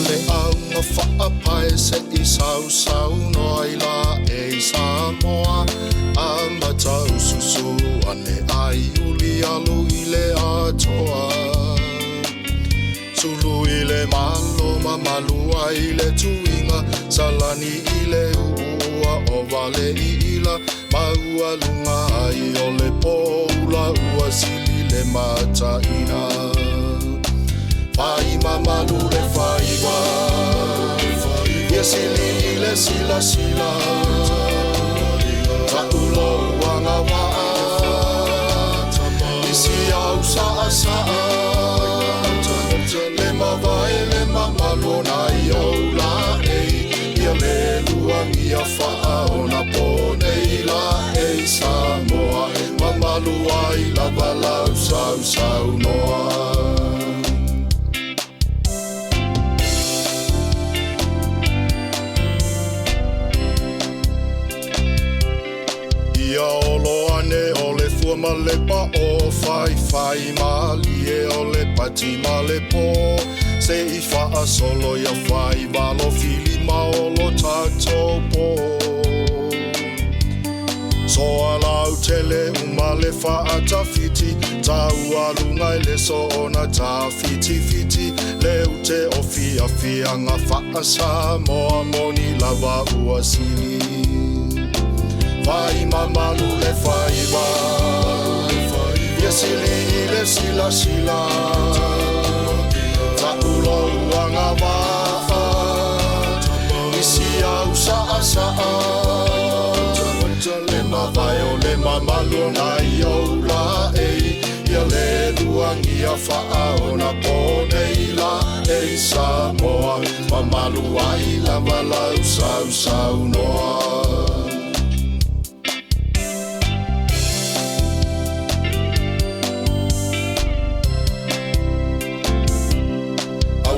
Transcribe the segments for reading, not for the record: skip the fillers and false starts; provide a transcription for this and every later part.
le Augafa'apae se I sau noa I la e Samoa a matau susu ane ai uli alu I le atoa sulu I le malo mamalua I le tuinga salani I le ua o vale I ila maua lunga ai o le poula ua sili le mataina Foi mamalu le foi wa Fesili I le sila Taulo wanga wa Isi au sa Le mawai le mamalu na I o la Ia le luangi a faa ona pone I la Samoa Mamalu ai la balau sau noa Ia olo ane o le fua ma le pa o fai ma lie o le pati ma le po Se I faa solo ia fai valo fili ma o lo tato po So alau tele uma le faa tafiti Taualuga I le so ona ta fiti Le ute o fia nga faa Samoa moni lava ua sili Foi mamalu le foi wa Fesili le sila Taulo wanga wa Isi au sa Le mawai o le mamalu na I o la Ia le luangi a faa ona pone I la Samoa Mamalu ai la walau sau noa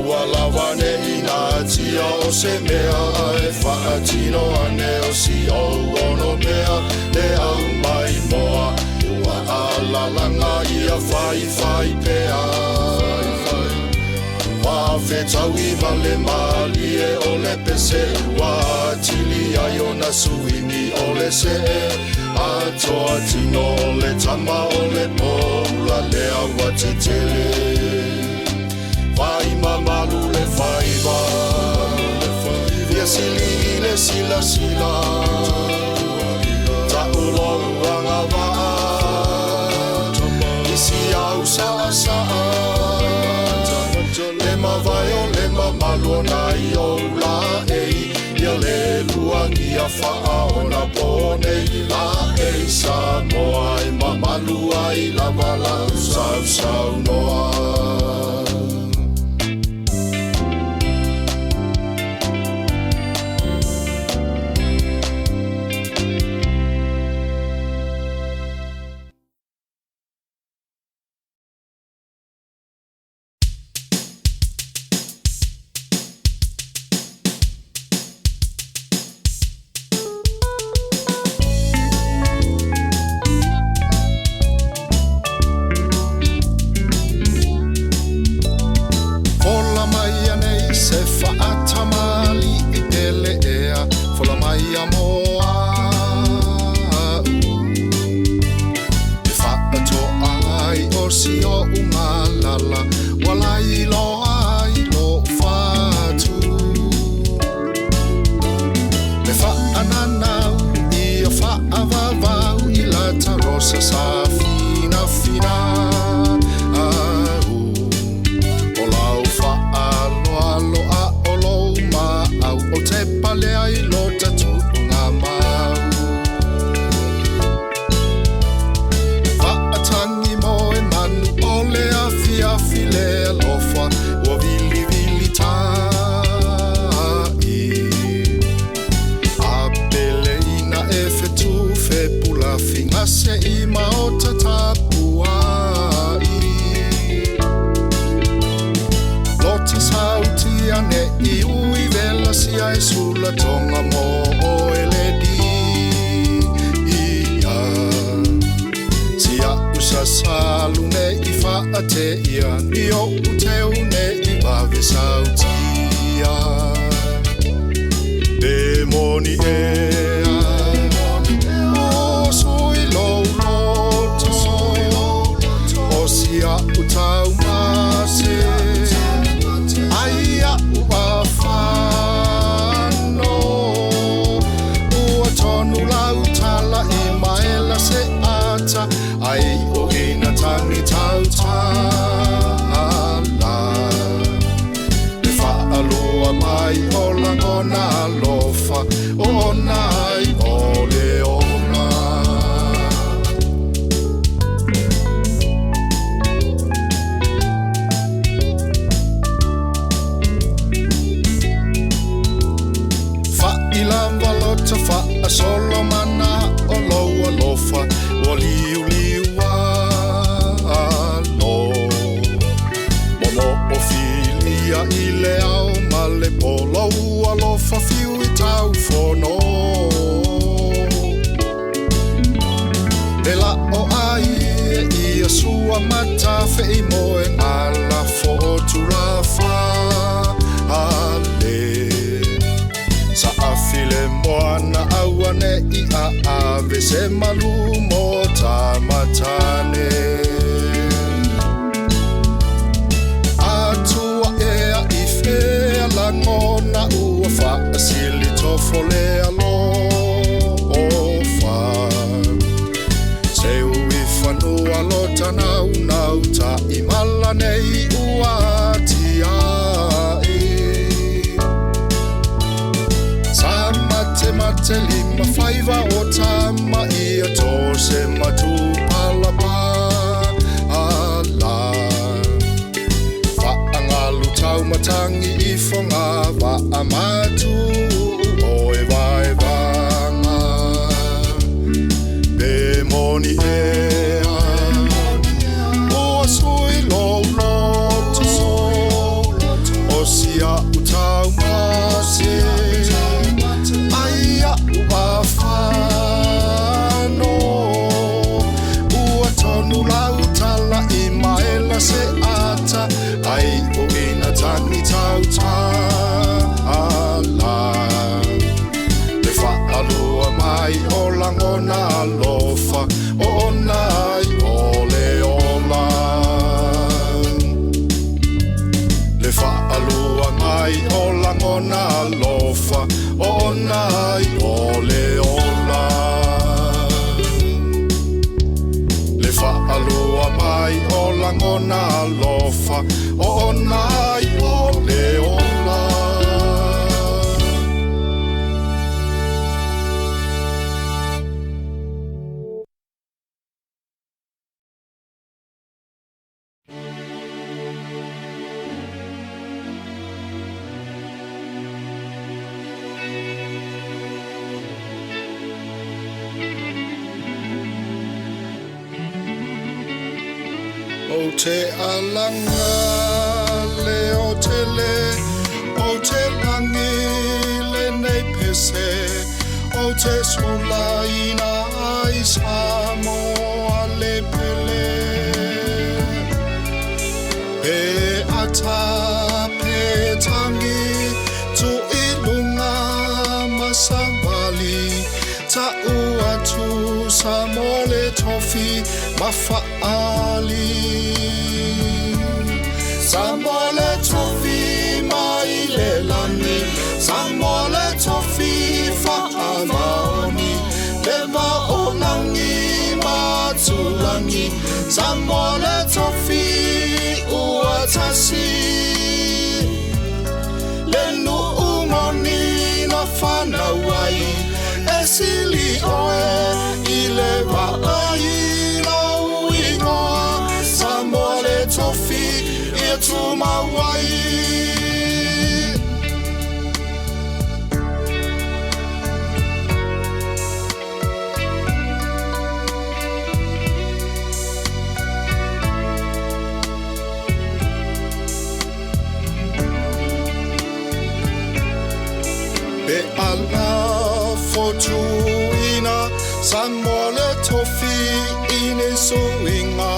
Walawane ina tia o se mea e whaatino ane o si o ono mea le au mai moa ua alalanga ia Foi Pea Wa whetau I male mali e o le pese Wa tili ai o na suini o le se Atoa tino o le tama o le poula le awa te tele Foi mamalu le foi wa Fesili le sila Taulo wanga wa Isi au sa Le mawai o le mamalu na I o la Ia le luangi a faa ona pone I la Samoa mamalu ai la walau sau noa Foi Maia Mo Au E whaato ai o si o umalala Walai lo ai lo whatu Me whaananau I o whaavavau I la tarosa sa fina au O lau whaaloaloa o lou mau O te pale ai lo tatu ngā mau Whaatangi mo e manu o le afi le alofa Ua vili tai A pele ina e whetu whepula Whinga se I mao tatapu ai Lota sauti ane I ui vela si ai sula tonga mo o eledi ia Si a usa salu ne I whaate ia Ni o uteu ne I wawe sauti ia mata fei mo e ngala fo tu la fa ale sa afile moana awane I a ave se malu mo tamatane atua e a ife la ngona ua Fesili tofole alo Alota nau ta imala nei uatia Samate mate lima faiva o tama ia tose matu palapa ala Whaangalu tau matangi I whonga wa amatu oe vai vanga Be moni Osia utau mase Aia ua whano Ua tonu lau tala I maela se ata Ai o ina tangi tau tala Le whaalua mai o langona alofa O nai o le ola Le whaalua mai o langona alofa O nai o le ola Le whaalua mai o langona alofa O nai o le ola O te alanga le o te langi le nei pese O te Suefuaina ai Samoa Le pele Pe ata pe tangi tu ilunga masawali Ta ua tu Samoa Le Tofi mafa'ali Samoa Le Tofi mai le lani Samoa Le Tofi fa'amaoni Le maolangi matulangi Samoa Le Tofi ua tasi Le nu'umoni na whanauai Fesili oe I le wa'ai Samoa Le Tofi ia tu mawai Be ala fotuina Samoa Le Tofi ine suinga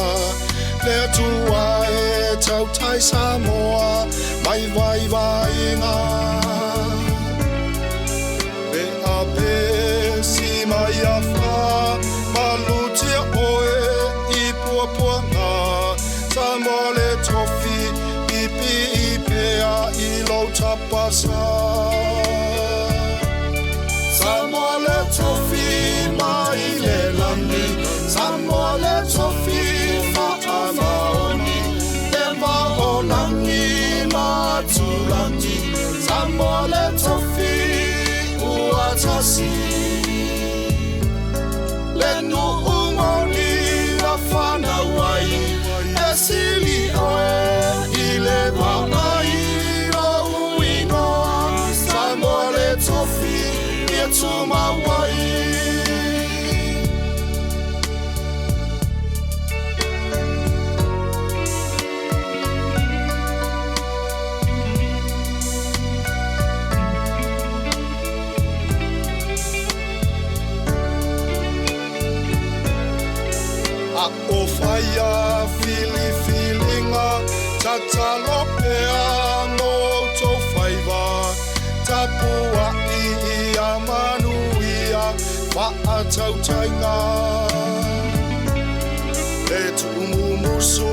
Le atua e tautai Samoa mai vai vainga Be a pe si mai a wha malutia oe I puapuanga Samoa Le Tofi pipi I pea I lau tapasa Samoa Le Tofi mai le lani Samoa Le Tofi fa'amaoni Le maolangi matulangi Samoa Le Tofi ua tasi Le nu'umoni la whanauai Fesili oe I le wa'ai o uinoa Samoa Le Tofi ia tu mawai whaatautai ngā Le tuumusu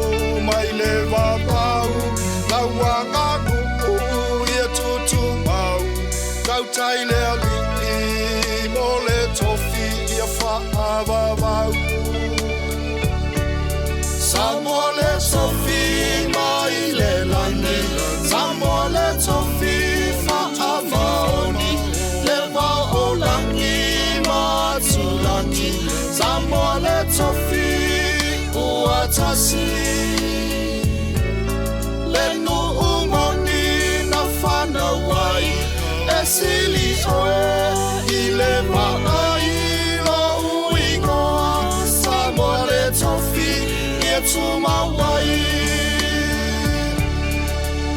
mai le vavau Lau Aganuu ia tutu mau Tautai le Alii Mo Le Tofi ia whaavavau Samoa Le Tofi mai le lani Samoa Le Tofi whaavaoni Le wao o langi matulani Samoa Le Tofi uatasi Le nu'umoni na whanawai Fesili Pea I le maai lo uingoa Samoa Le Tofi ia tumawai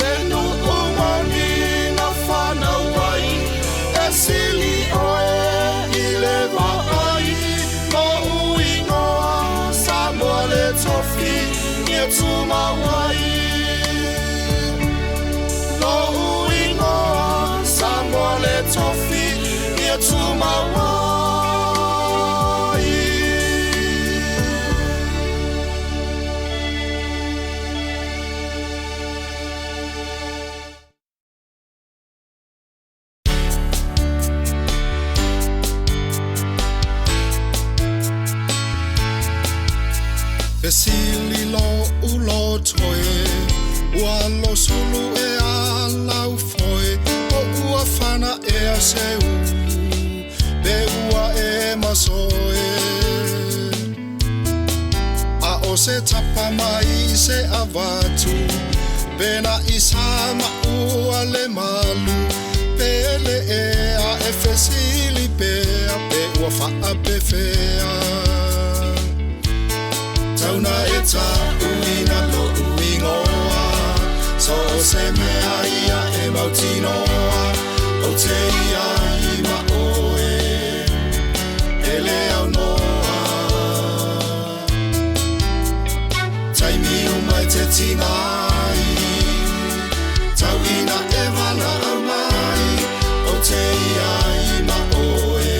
Le nu'umoni na whanawai Fesili Pea I le maai lo uingoa Samoa Le Tofi ia tumawai Lo uingoa Samoa Le Tofi ia tumawai Fesili lo toe Ua lo sulu alau foi O ua whana a seu Be ua masoe A o se tapa mai se avatu Pena isama ua le malu Pele a Fesili Pea Pe ua whaapefea Tauna ta uina lo uingoa So se mea ia mautinoa O te ia ma oe Ele au noa Taimi mai te tingai Tauina wana au mai O te ia ma oe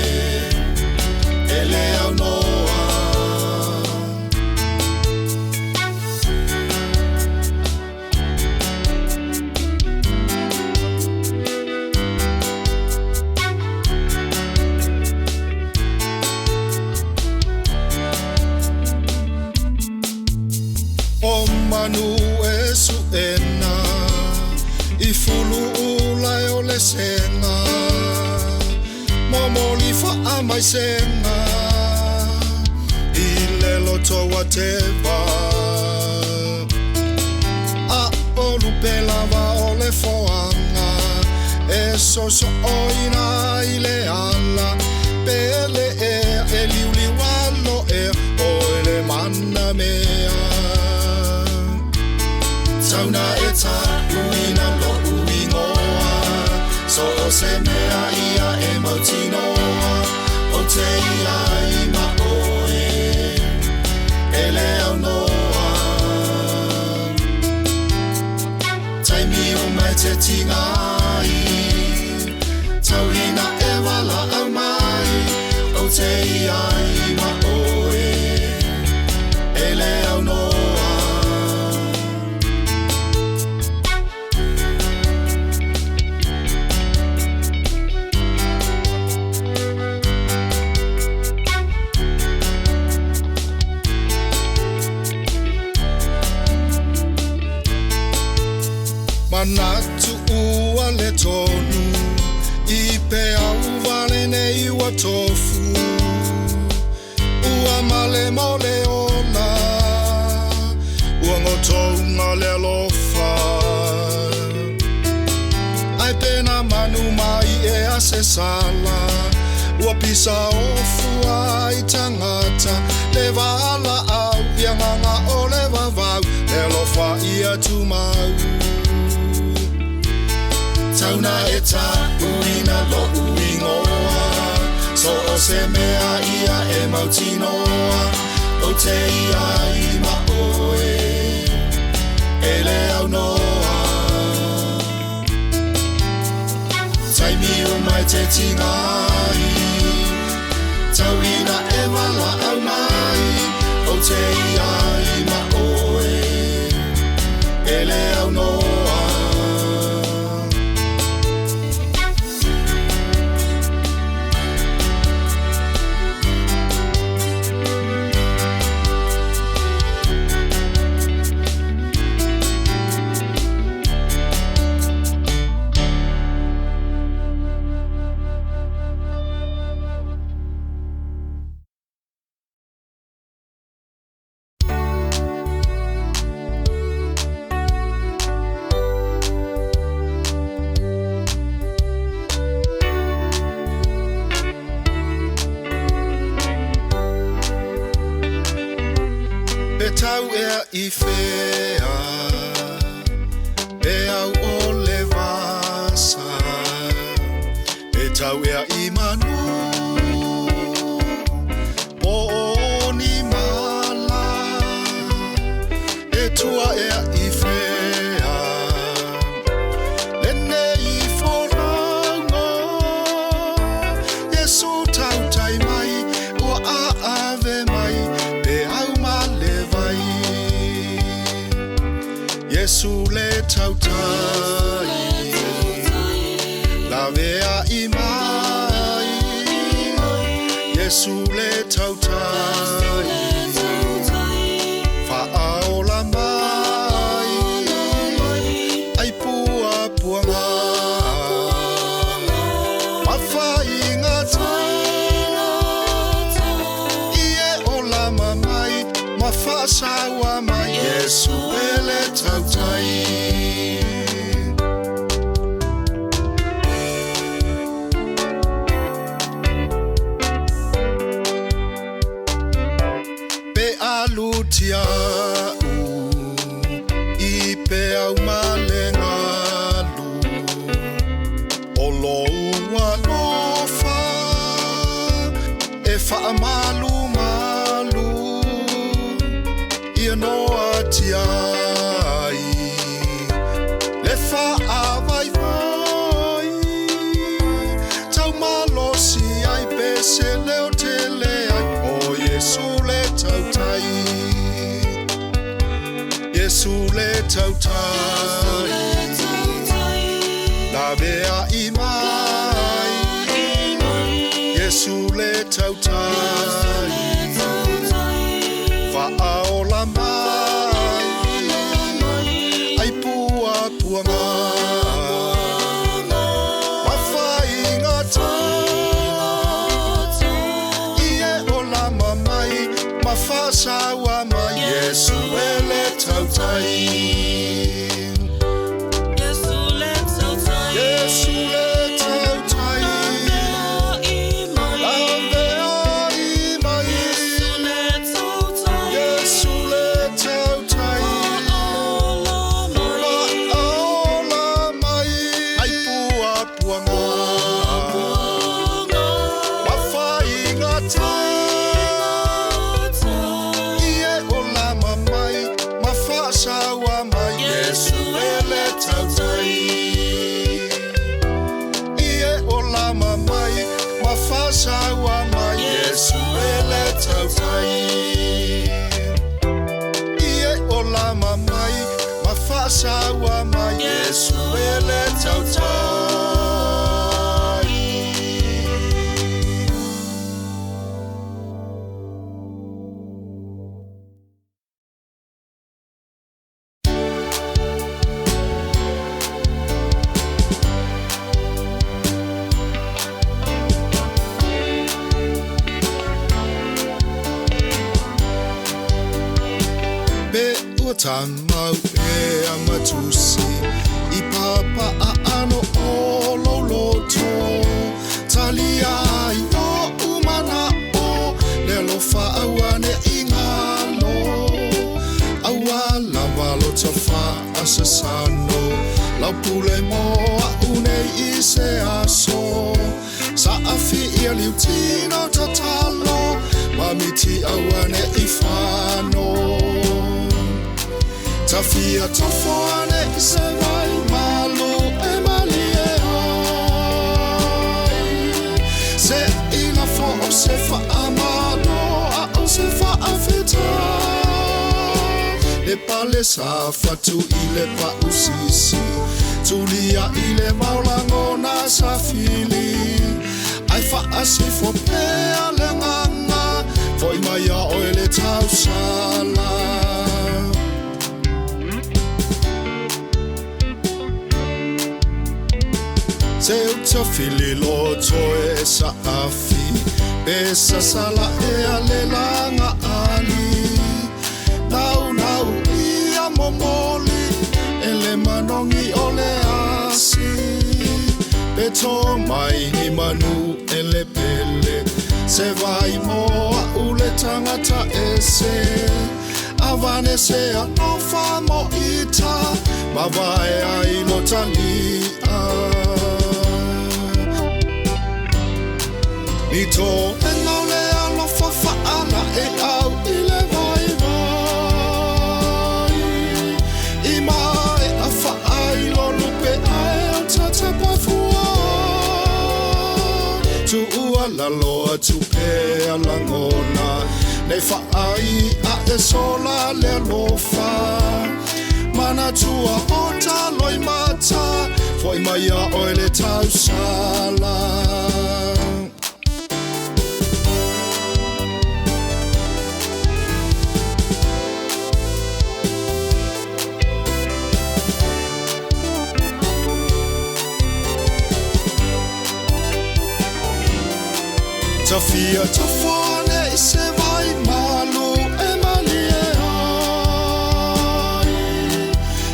Ele au noa O manu Suefuaina I fulu ulai o le senga Momoli fa'a mai senga I le loto wa te wa A o lupe lava o le foanga E so oina I le ala Pele e liuli walo o le mana mea Tauna ta uina lo uingoa So o se mea ia mautinoa O te ia ma oe Ele au noa Taimi mai te tingai Tauina wala au mai O te ia ma oe Ele au noa Manatu ua le tonu I pe au vale nei ua tofu Ua male mo le ona Ua ngotonga le alofa Ai pena manu mai a se sala Ua pisa ofua I tangata Le vala au Ianganga o le vavau Le alofa ia tumau Tauna ta uina lo uingoa So o se mea ia mautinoa O te ia ma oe Ele au noa Taimi mai te tingai tauina e mala au mai, o te iai ma oe, e le au noa. Tau ea I whea, e au o le vasa, e tau ea I manu, po o ni mala, e tua ea I whea, lene I whorango, Iesu Tautai mai, ua ave mai, pe au male vai. Iesu Le Tautai, la vea I mai. Iesu Le Tautai, whaaola mai, ai pua pua mai, mawhainga tai, ie o lama mai, mawhasawa mai, Iesu Le Tautai. Pe alutia I pe au malengalu, o lo ua lofa, e whaamalu malu, ia noa tiai, le whaawai vai, tau malosi ai pese leo te leai, o Iesu Le Tautai, Iesu Le Tautai, la vea I mai, Iesu Le Tautai, whaaola mai, ai pua pua mai, mawhainga tai, ie o lama mai, mawhasawa mai, Iesu Le Tautai. Iesu Le Tautai, Iesu Le Tautai, la vea I mai, Iesu Le Tautai, whaola mai, ai pua pua mai, mawhainga tai, ie o lama mai, mawhasawa mai, Iesu Le Tautai, ie o lama mai, mawhasawa mai, Iesu Le Tautai, ie o lama mai, mawhasawa mai, Iesu Le Tautai. Be ua tamau e amatusi, I papa a ano o loloto, talia I o umana o, lelo whaawane I ngalo, awa lavalo ta whaasasano, lau pule moa une I se aso, sa afi ia liutino ta talo, mamiti awane I whano. Tafia tofoane I se vai malu e mali e ai, se ina fo o se wha le safatu ile pa usisi tulia ile maulangona safili ai fa asifo pea le nganga Foi Maia Le Tausala Se uta fili loto e sa afi Besa sala e ale langa ali Nau ia momoli Ele manongi ole asi Beto mai ni manu ele pele Se vai mo au le tangata ese Avane se anofa mo ita Ma vai ai lo talia Nito e nau le alofa faala e au ile vai vai I mai a faai lo lupe ai o tata pafua Tu ua la loa tu pea langona Nei faai a e sola le alofa Mana tua ota loi mata Foi Maia Le Tausala Tafia tafane I se vai malu e malie ai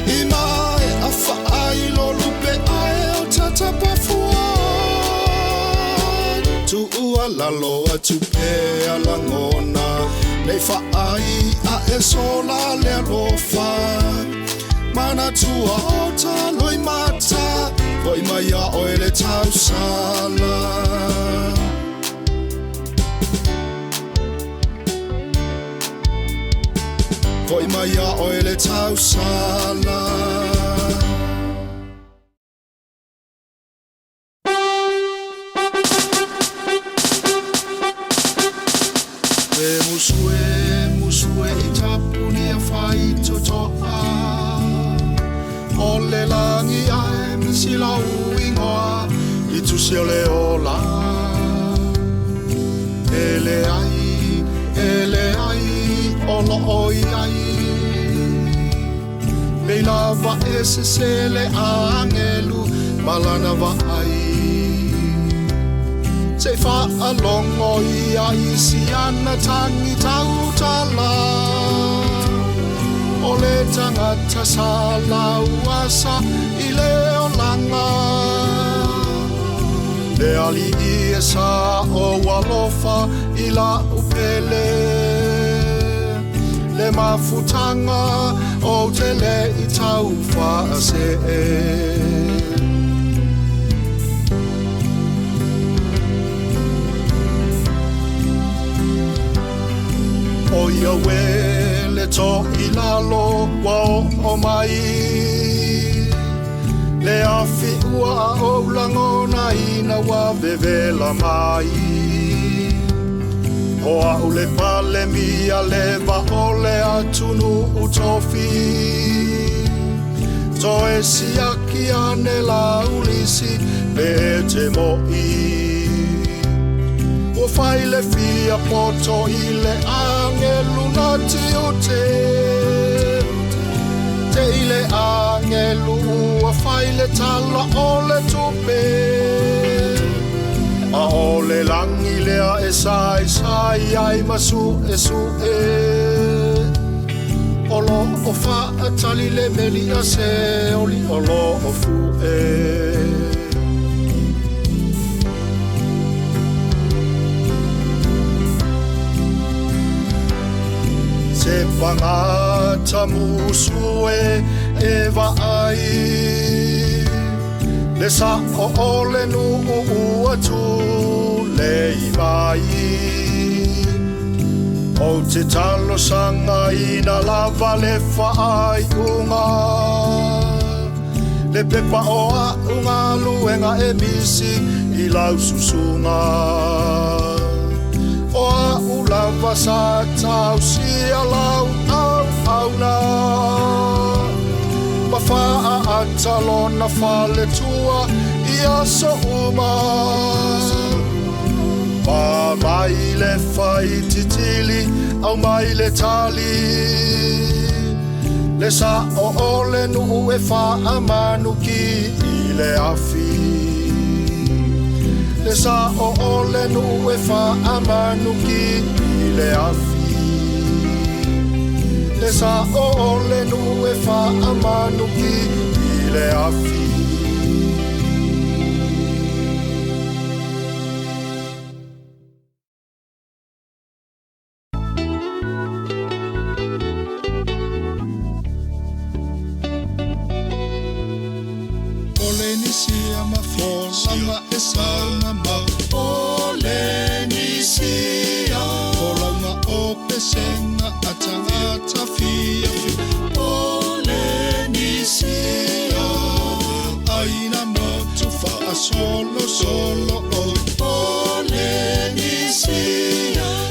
I mai a faai lo lupe ai o tata pafua Tu ua la loa tu pea langona Nei faai a e sola le alofa Mana tua ota loi mata Foi Maia Le Tausala Foi Maia Le Tausala Musue I tapuni a fai totoa O le langi ae misila uingoa I tusia le ola Ele ai Olo oi ai Leila va ese sele angelu Malana va ai Se fa alongo I ai siana tangi tautala Ole tangata sala uasa I leo langa Le alii e sa o walofa I la upele Le mafutanga o te le I tau whaase O ia we le to I lalo wa o mai Le afi ua o langona ina wa vevela mai O au le pale mia leva o le atunu utofi To e siaki ane la ulisi pe te moi O fai le fia poto I le angelu nati o te Te I le angelu ua fai le tala o le tupe A o le langi lea e sai ai masu e su e Olo o fa atali le meli a Seoli olo o fu e Se pangata musue e va ai Le sa o ole nu ua tu le I mai O te talo sanga ina lava le whaai unga Le pepa o a unga luenga e misi I lau susunga O a ulava sa tau si a lau au na atalona fale tua ia so uma Ma mai le fai titili au mai le tali Le sa o ole nu e fa amanu ki I le afi Le sa o ole nu e fa amanu ki I le afi Le sa o ole nu e fa amanu ki I le afi Polenisia ma folanga e salma ma Polenisia folanga o pesenga atangata fia Polenisia aina motu fa solo o Polenisia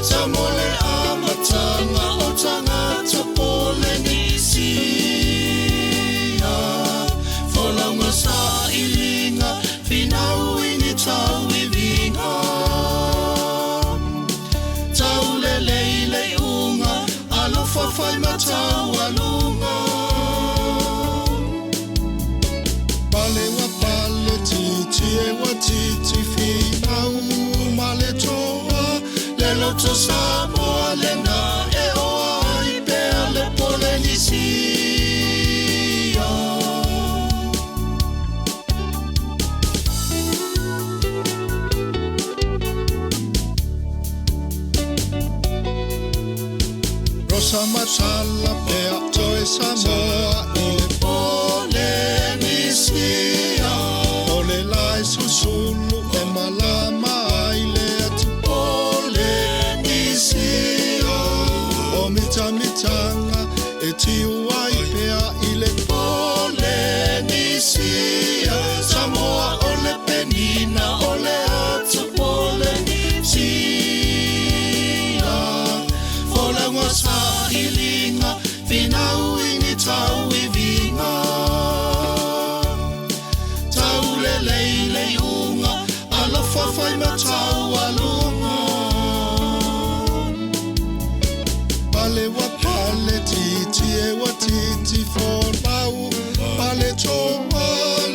Samoa Le amatanga o tangata Polenisia folanga sa ilinga finau ini tau ivinga tau le unga alofa fai ma Taualuga pale wa pale titi e wa titi finau ma le toa le loto Samoa le na e oa I pea le Polenisia Samoa Pea toe Samoa I le Polenisia Ole lai susulu e malama ai le atu Polenisia O mitanga e tiuai pea I le Polenisia Samoa ole penina ole atu Polenisia Folanga sa ilinga finau ini tau ivinga tau le unga alofa fai ma Taualuga pale wa pale titi e wa titi fonau pale toa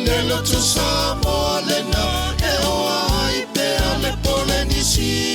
le loto Samoa le na e oa I pea le Polenisia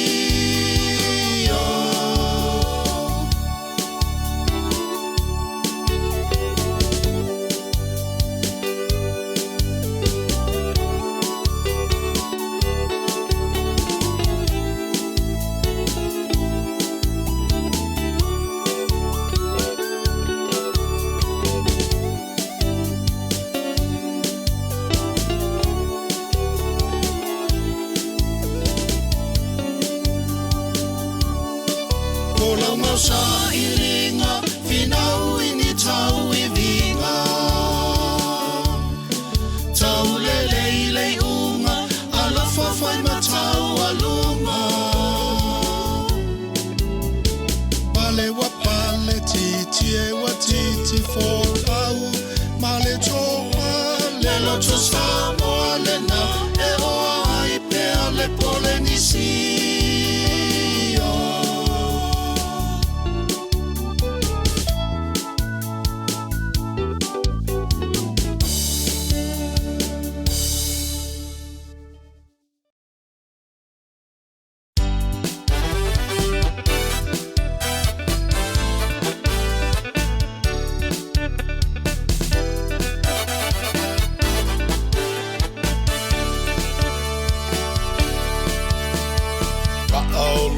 sa ilinga finau ini tau ivinga tau le unga alofa fai ma Taualuga pale wa pale titi e wa titi folau ma le toa le loto Samoa le na e oa I pea le Polenisia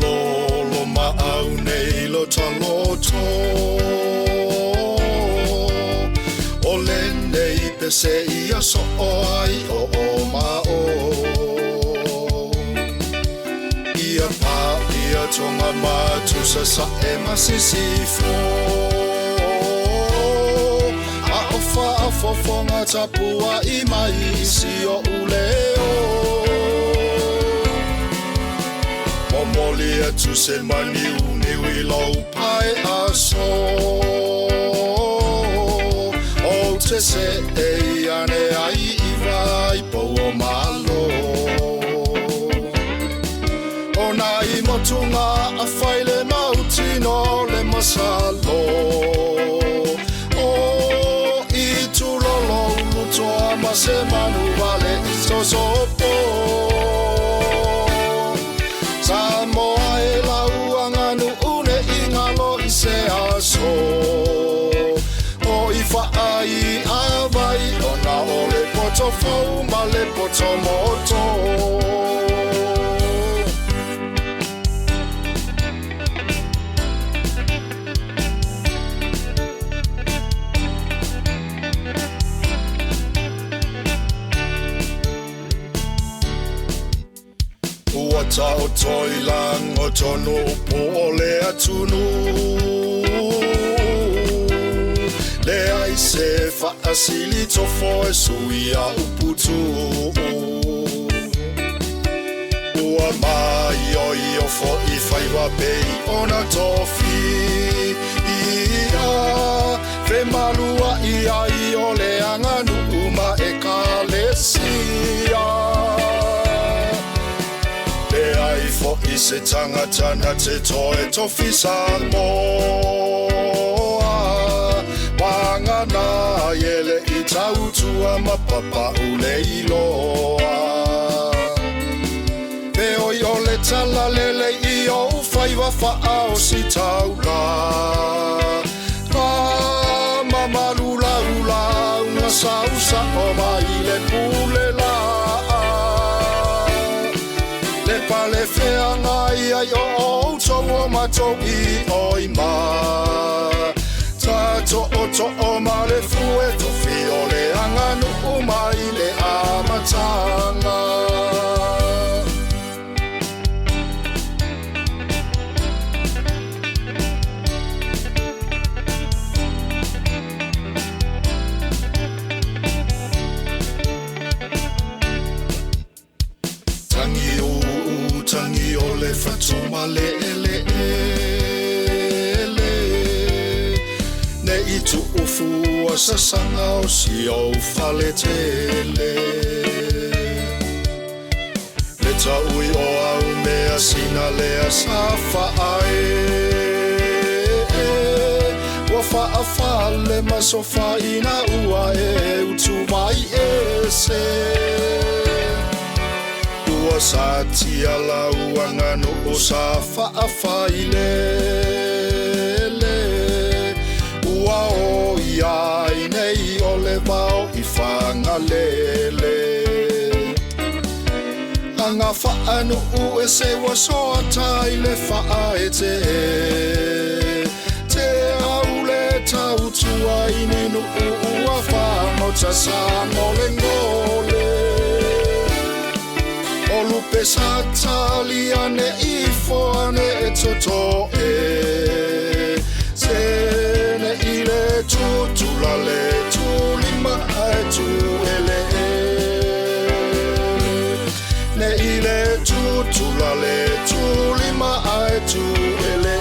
Lolo ma au nei lo taloto o le nei pese ia so ai o ma o ia pa ia tonga matu sa e masisifo a ofa a fofonga tapua I mai si o uleo Momoli atu se mani uniwi lau pai aso O te se e moto moto. Ua tau toilang o tonu po o le atunu. Le ai se Fesili tofo e sui a uputu. Ua mai o fo I Foi Maia ona tofi. Ia fe malua ia I o le Aganuu ma e kalesia. Fo I se tangata na te toe tofi Samoa Wangana Iele I tautua mapapa ule iloa Peo I o le tala lele I o Foi Maia si taula Ka mamalula ula Una sausa o mai le pulela Pale fea ngai ai o tongo mato I oi ma Tato o to o ma le fue tofi o le Aganuu mai le amatanga Tangi o le fatoma le ele Ne I tu ufu a sasanga o si o fale tele Le taui o au mea sina le a safa'ae Wa fa'afale ma sofaina ua e utu mai e se Satia la Aganuu Satia Ua o iai nei o le vao I whanga lele Anga whaanuu e se wasoa tai le wha e Te au le tautua I ninu ua whamota sango le ngole O lupe sa taliane I foane e toto e Sene I le tutula le tulima e tu ele Ne I le tutula le tulima e tu ele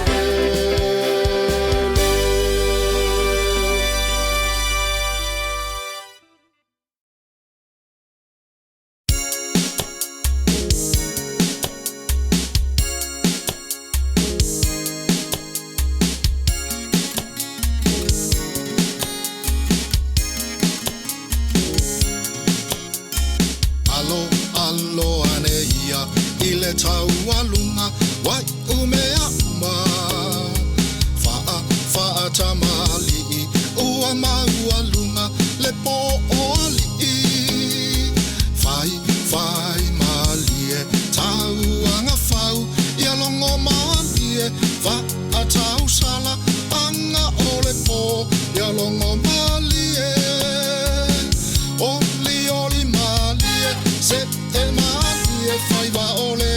Taualuga wai umea uma fa'a tamali ua maualuga le po'oli fai malie tauanga fau ia longo malie fa'a tausala anga o le po ia longo malie oli malie se e malie fai va ole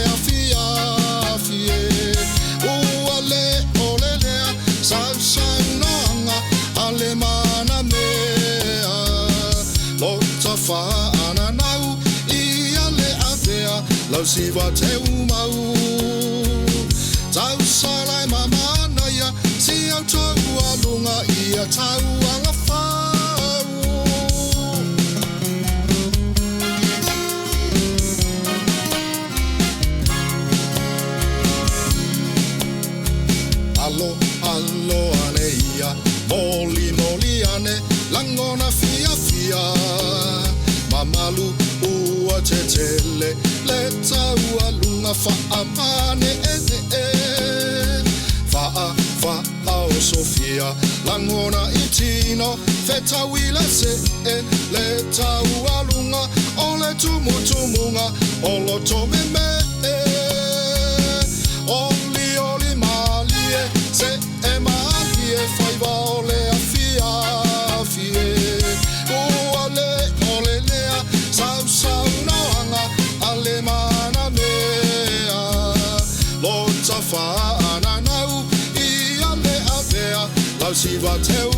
Whaananau ia le avea lau siwa te umau Tau salai mamana ia si au taualuga ia tauanga whau Alo ane ia moli ane langona fia Mamalu ua te tele le taualuga whaamane Fa'a o Sofia langona I tino fetawila se le taualuga o le tumutunga olo tome me oli malie se e malie fai vole a fie ole lea sau noanga ale mana mea lota fa ananau I ale avea lau si va teu